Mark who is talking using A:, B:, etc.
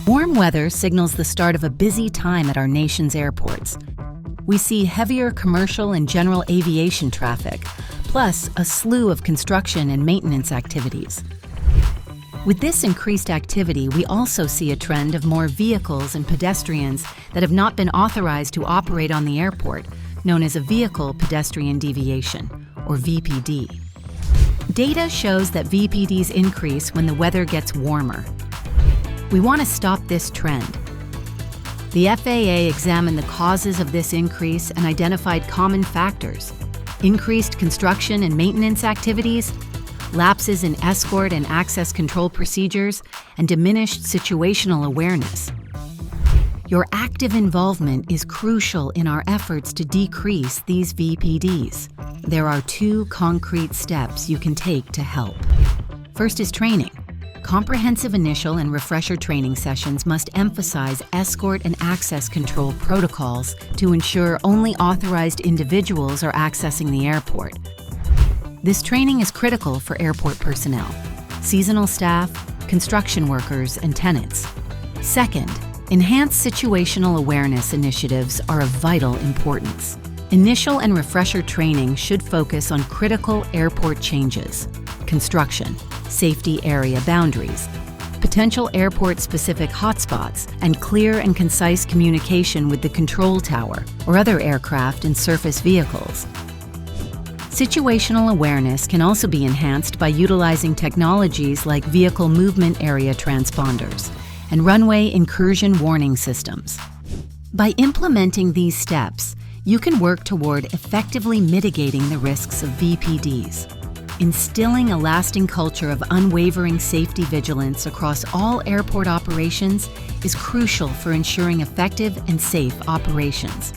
A: Warm weather signals the start of a busy time at our nation's airports. We see heavier commercial and general aviation traffic, plus a slew of construction and maintenance activities. With this increased activity, we also see a trend of more vehicles and pedestrians that have not been authorized to operate on the airport, known as a Vehicle Pedestrian Deviation, or VPD. Data shows that VPDs increase when the weather gets warmer. We want to stop this trend. The FAA examined the causes of this increase and identified common factors: increased construction and maintenance activities, lapses in escort and access control procedures, and diminished situational awareness. Your active involvement is crucial in our efforts to decrease these VPDs. There are 2 concrete steps you can take to help. First is training. Comprehensive initial and refresher training sessions must emphasize escort and access control protocols to ensure only authorized individuals are accessing the airport. This training is critical for airport personnel, seasonal staff, construction workers, and tenants. Second, enhanced situational awareness initiatives are of vital importance. Initial and refresher training should focus on critical airport changes, construction, safety area boundaries, potential airport-specific hotspots, and clear and concise communication with the control tower or other aircraft and surface vehicles. Situational awareness can also be enhanced by utilizing technologies like vehicle movement area transponders and runway incursion warning systems. By implementing these steps, you can work toward effectively mitigating the risks of VPDs. Instilling a lasting culture of unwavering safety vigilance across all airport operations is crucial for ensuring effective and safe operations.